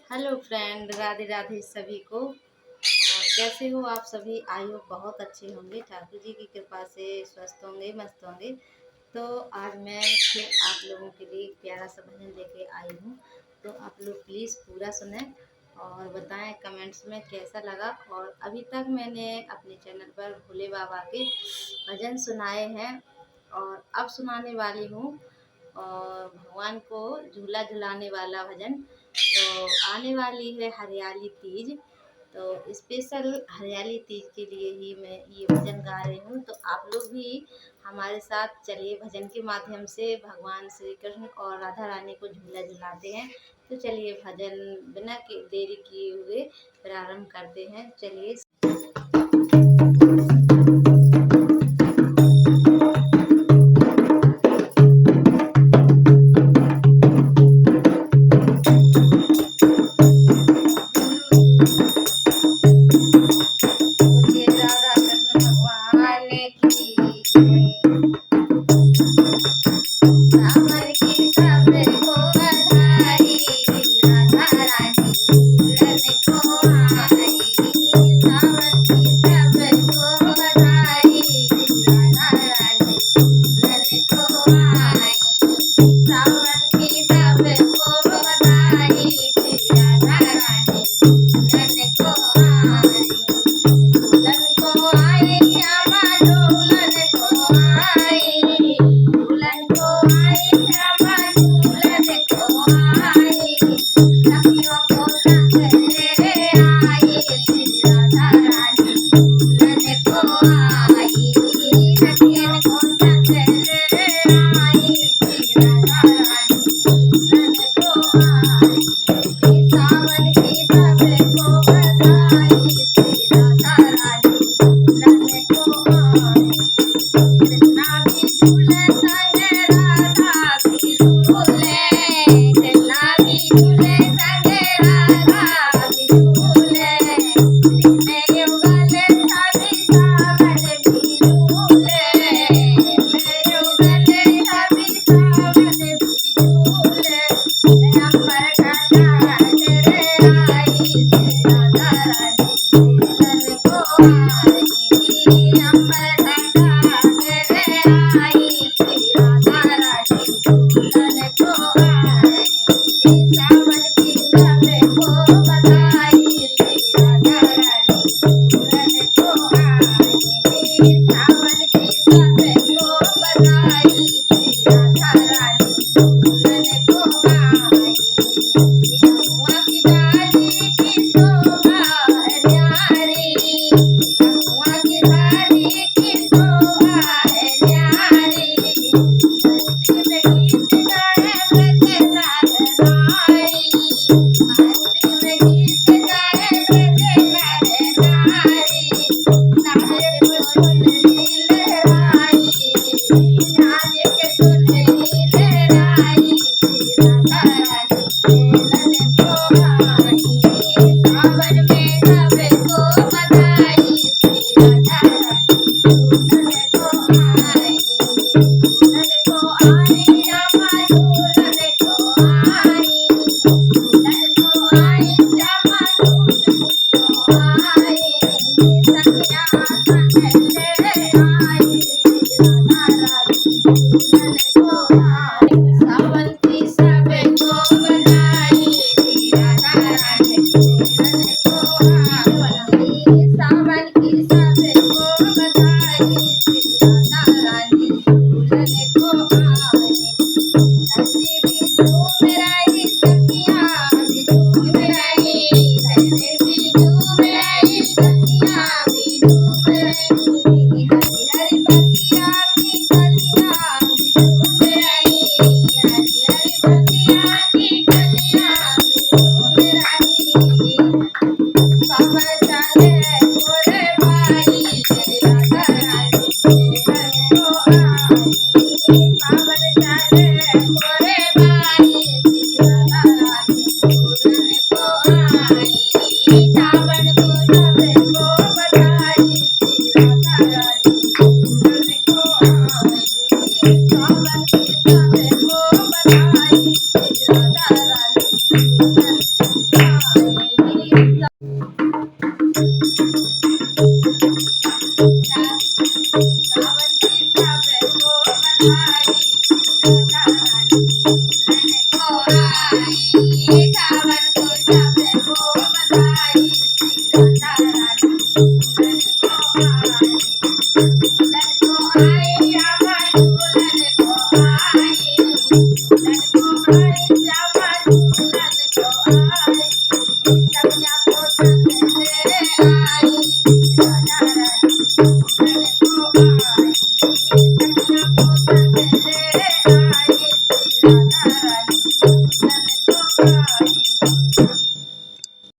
Hello friend, Radhe Radhe सभी को। कैसे हो आप सभी? आई हो बहुत अच्छे होंगे, ठाकुर जी की कृपा से स्वस्थ होंगे, मस्त होंगे। तो आज मैं फिर आप लोगों के लिए एक प्यारा सा भजन लेके आई हूँ। तो आप लोग प्लीज़ पूरा सुने और बताएं कमेंट्स में कैसा लगा। और अभी तक मैंने अपने चैनल पर भोले बाबा के भजन सुनाए हैं और अब सुनाने वाली हूँ और भगवान को झूला झुलाने वाला भजन। तो आने वाली है हरियाली तीज, तो स्पेशल हरियाली तीज के लिए ही मैं ये भजन गा रही हूँ। तो आप लोग भी हमारे साथ चलिए, भजन के माध्यम से भगवान श्री कृष्ण और राधा रानी को झूला झुलाते हैं। तो चलिए भजन बिना देरी किए हुए प्रारंभ करते हैं। चलिए। राधा कृष्ण भगवान की सावन की सब को बधाई, राधा रानी दुल्हन को आई। सावन की सब को बधाई, राधा रानी दुल्हन को आई। सावन की सब को बधाई, राधा रानी दुल्हन को आई। दुल्हन को आई, श्यामा दुल्हन को आई। दुल्हन को आई, श्यामा दुल्हन को आई। सखियों को संग ले आई, श्री राधा रानी दुल्हन को आई। सखियन को संग ले आई, श्री राधा रानी दुल्हन को आई। सावन की सब को बधाई, श्री राधा रानी दुल्हन को आई। कृष्णा भी झूले संग राधा भी झूले, कृष्णा भी झूले संग राधा भी झूले। मैं युगल सभी सावन भी झूले, मैं युगल सभी सावन भी झूले। अंबर घटा तेरे आई, श्री राधा रानी दुल्हन को आई। अंबर घटा तेरे आई, श्री राधा रानी दुल्हन को आई। सावन की सब को बधाई, श्री राधा रानी दुल्हन को आई। सावन की सब को बधाई, श्री राधा रानी दुल्हन को आई। Thank you.